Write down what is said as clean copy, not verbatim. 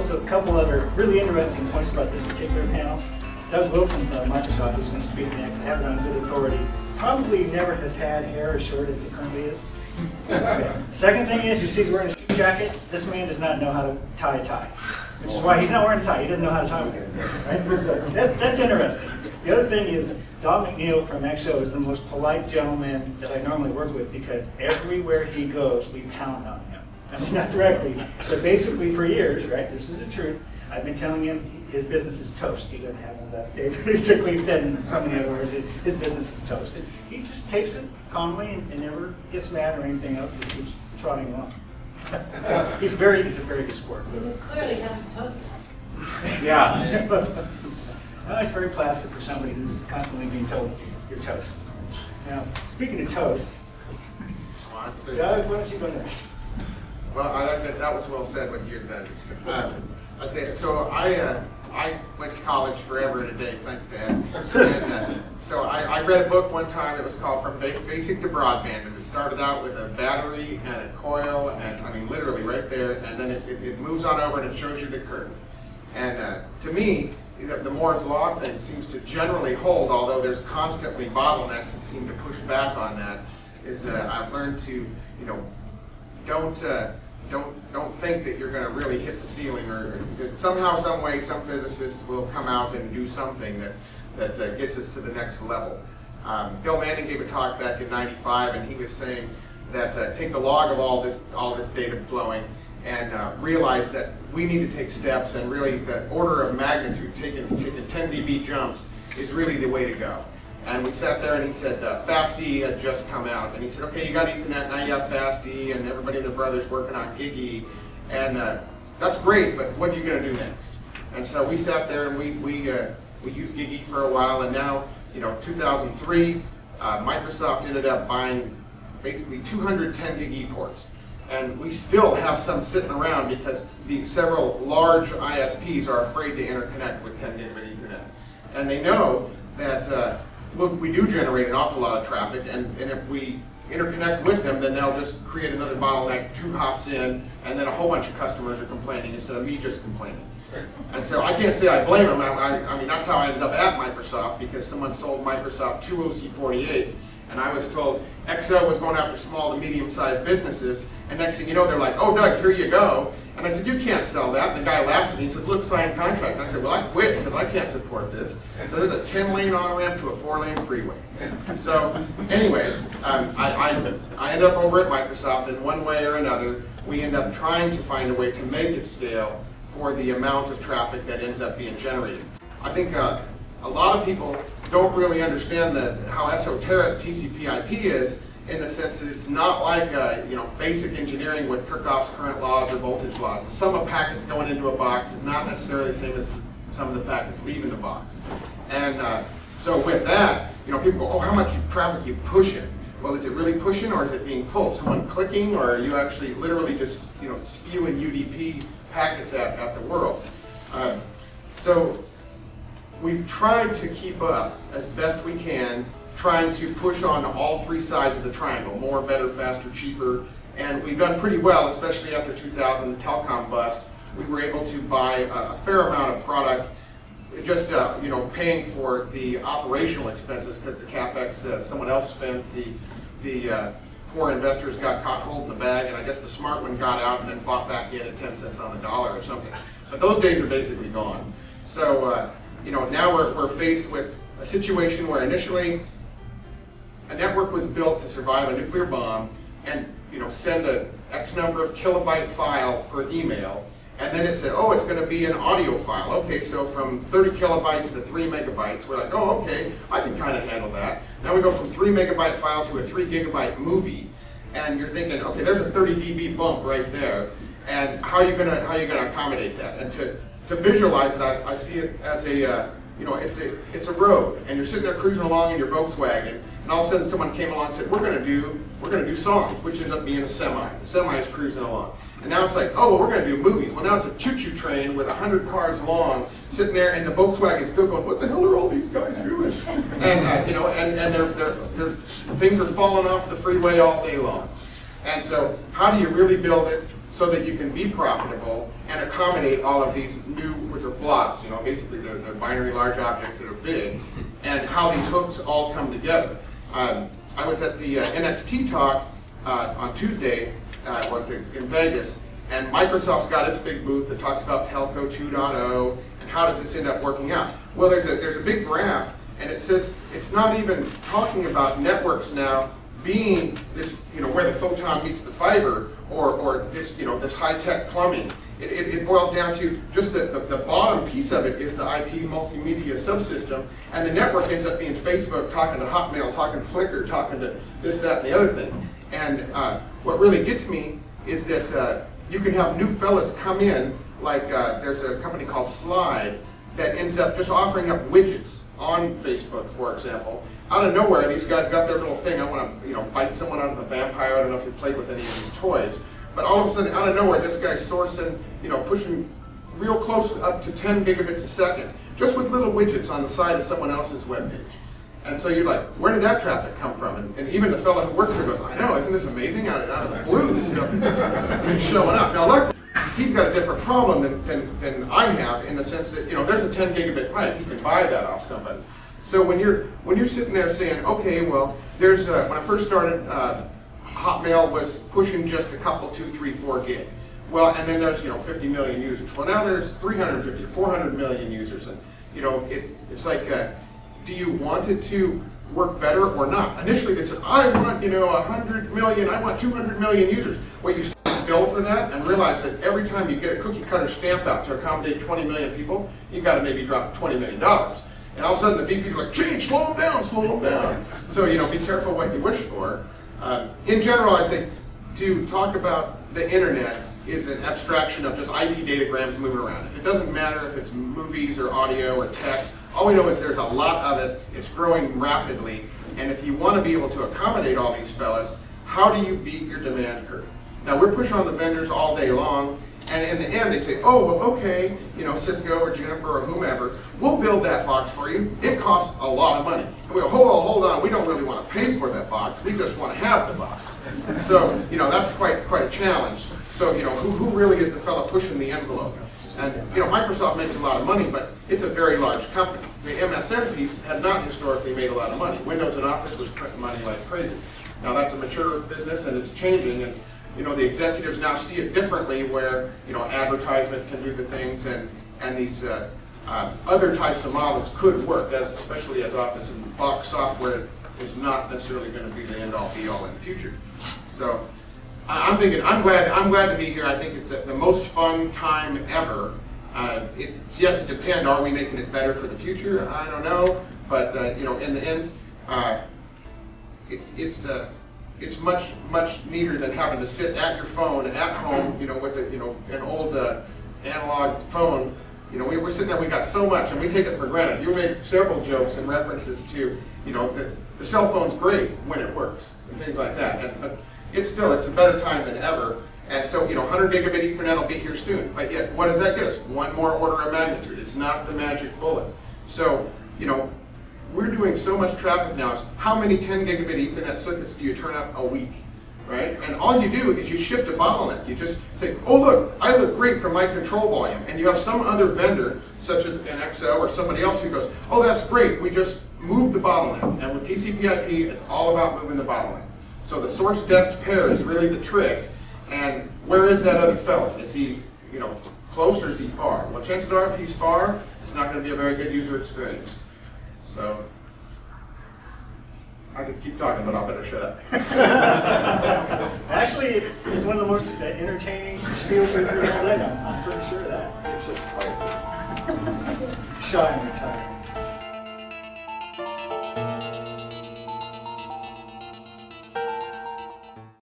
also a couple other really interesting points about this particular panel. Doug Wilson from Microsoft, who's going to speak next, I have it on good authority, probably never has had hair as short as it currently is. Okay. Second thing is, you see he's wearing a suit jacket. This man does not know how to tie a tie, which is why he's not wearing a tie. He doesn't know how to tie one. Right? So that's interesting. The other thing is, Don MacNeil from XO is the most polite gentleman that I normally work with because everywhere he goes, we pound on him. I mean, not directly, but basically for years, right? This is the truth. I've been telling him his business is toast. He doesn't have enough. They basically said in so many other words, his business is toast. And he just takes it calmly and never gets mad or anything else. He just keeps trotting along. He's a very good sport. He just clearly hasn't toasted. Yeah. No, it's very placid for somebody who's constantly being told you're toast. Now, speaking of toast, Doug, why don't you go next? Well, that was well said what you had done. I'd say, so I went to college forever and a day, thanks Dad. And, so I read a book one time that was called From Basic to Broadband, and it started out with a battery and a coil, and I mean literally right there, and then it moves on over and it shows you the curve. And to me, the Moore's Law thing seems to generally hold, although there's constantly bottlenecks that seem to push back on that, is I've learned to, you know, don't think that you're going to really hit the ceiling, or that somehow, some way, some physicist will come out and do something that gets us to the next level. Bill Manning gave a talk back in '95, and he was saying that take the log of all this data flowing and realize that we need to take steps, and really the order of magnitude, taking 10 dB jumps is really the way to go. And we sat there and he said, FastE had just come out. And he said, okay, you got Ethernet, now you have FastE, and everybody and their brother's working on GigE. And that's great, but what are you going to do next? And so we sat there and we used GigE for a while, and now, you know, 2003, Microsoft ended up buying basically 210 GigE ports. And we still have some sitting around because several large ISPs are afraid to interconnect with 10 gigabit Ethernet. And they know that we do generate an awful lot of traffic, and if we interconnect with them, then they'll just create another bottleneck, 2 hops in, and then a whole bunch of customers are complaining instead of me just complaining. And so I can't say I blame them. I mean, that's how I ended up at Microsoft, because someone sold Microsoft 2 OC48s, and I was told XO was going after small to medium-sized businesses, and next thing you know, they're like, oh, Doug, here you go. And I said, you can't sell that. And the guy laughs at me and says, look, sign contract. And I said, well, I quit because I can't support this. So there's a 10-lane on-ramp to a 4-lane freeway. So anyways, I ended up over at Microsoft, in one way or another, we end up trying to find a way to make it scale for the amount of traffic that ends up being generated. I think a lot of people don't really understand how esoteric TCP/IP is, in the sense that it's not like you know, basic engineering with Kirchhoff's current laws or voltage laws. The sum of packets going into a box is not necessarily the same as some of the packets leaving the box. And so with that, you know, people go, oh, how much traffic you pushing? Well, is it really pushing, or is it being pulled? Someone clicking, or are you actually literally just, you know, spewing UDP packets at the world? So we've tried to keep up as best we can, trying to push on all 3 sides of the triangle: more, better, faster, cheaper. And we've done pretty well, especially after 2000 telecom bust. We were able to buy a fair amount of product, just you know, paying for the operational expenses, because the CapEx someone else spent. The poor investors got caught holding the bag, and I guess the smart one got out and then bought back in at 10 cents on the dollar or something. But those days are basically gone. So you know, now we're faced with a situation where initially a network was built to survive a nuclear bomb, and, you know, send a X number of kilobyte file per email, and then it said, oh, it's going to be an audio file. Okay, so from 30 kilobytes to 3 megabytes, we're like, oh, okay, I can kind of handle that. Now we go from 3 megabyte file to a 3 gigabyte movie, and you're thinking, okay, there's a 30 dB bump right there, and how are you going to accommodate that? And to visualize it, I see it as a you know, it's a road, and you're sitting there cruising along in your Volkswagen, and all of a sudden someone came along and said, we're going to do songs, which ends up being a semi. The semi is cruising along. And now it's like, oh, well, we're going to do movies. Well, now it's a choo-choo train with 100 cars long, sitting there, and the Volkswagen's still going, what the hell are all these guys doing? And you know, and things are falling off the freeway all day long. And so, how do you really build it so that you can be profitable and accommodate all of these new, which are blobs, you know, basically they're binary large objects that are big, and how these hooks all come together. I was at the NXT talk on Tuesday in Vegas, and Microsoft's got its big booth that talks about Telco 2.0 and how does this end up working out. Well, there's a big graph, and it says it's not even talking about networks now being this, you know, where the photon meets the fiber, or this, you know, this high-tech plumbing. It boils down to just the bottom piece of it is the IP multimedia subsystem, and the network ends up being Facebook talking to Hotmail, talking to Flickr, talking to this, that, and the other thing. And what really gets me is that you can have new fellas come in, like there's a company called Slide that ends up just offering up widgets on Facebook, for example. Out of nowhere, these guys got their little thing. I want to, you know, bite someone out of the vampire. I don't know if you played with any of these toys, but all of a sudden, out of nowhere, this guy's sourcing, you know, pushing real close up to 10 gigabits a second, just with little widgets on the side of someone else's webpage. And so you're like, where did that traffic come from? And even the fellow who works there goes, I know, isn't this amazing? Out of the blue, this stuff is just showing up. Now, luckily, he's got a different problem than I have, in the sense that, you know, there's a 10 gigabit pipe. You can buy that off somebody. So when you're sitting there saying, okay, well, there's when I first started, Hotmail was pushing just a couple, 2, 3, 4 gig. Well, and then there's, you know, 50 million users. Well, now there's 350 or 400 million users, and you know, it's like, do you want it to work better or not? Initially, they said, I want, you know, 100 million, I want 200 million users. Well, you bill for that and realize that every time you get a cookie cutter stamp out to accommodate 20 million people, you've got to maybe drop $20 million. And all of a sudden the VP's like, change, slow them down, slow them down. So, you know, be careful what you wish for. In general, I'd say to talk about the internet is an abstraction of just IP datagrams moving around. If it doesn't matter if it's movies or audio or text, all we know is there's a lot of it, it's growing rapidly, and if you want to be able to accommodate all these fellas, how do you beat your demand curve? Now, we're pushing on the vendors all day long, and in the end they say, oh, well, okay, you know, Cisco or Juniper or whomever, we'll build that box for you. It costs a lot of money. And we go, hold on, we don't really want to pay for that box, we just want to have the box. So, you know, that's quite a challenge. So, you know, who really is the fellow pushing the envelope? And, you know, Microsoft makes a lot of money, but it's a very large company. The MSN piece had not historically made a lot of money. Windows and Office was printing money like crazy. Now, that's a mature business, and it's changing, and, you know, the executives now see it differently, where, you know, advertisement can do the things, and these other types of models could work, especially as Office and box software is not necessarily going to be the end-all, be-all in the future. So, I'm thinking, I'm glad to be here. I think it's the most fun time ever. It's yet to depend. Are we making it better for the future? I don't know. But you know, in the end, it's much neater than having to sit at your phone at home. You know, with an old analog phone. You know, we're sitting there. We got so much, and we take it for granted. You made several jokes and references to, you know, the cell phone's great when it works and things like that. But it's a better time than ever. And so, you know, 100 gigabit Ethernet will be here soon. But yet, what does that get us? One more order of magnitude. It's not the magic bullet. So, you know, we're doing so much traffic now. How many 10 gigabit Ethernet circuits do you turn up a week, right? And all you do is you shift a bottleneck. You just say, oh, look, I look great for my control volume. And you have some other vendor, such as an XO or somebody else, who goes, oh, that's great. We just moved the bottleneck. And with TCP/IP, it's all about moving the bottleneck. So the source-dest pair is really the trick. And where is that other fellow? Is he, you know, close or is he far? Well, chances are if he's far, it's not going to be a very good user experience. So I could keep talking, but I'll better shut up. Actually, it's one of the most entertaining spiels we've ever done. I'm pretty sure of that. It's just quite shy.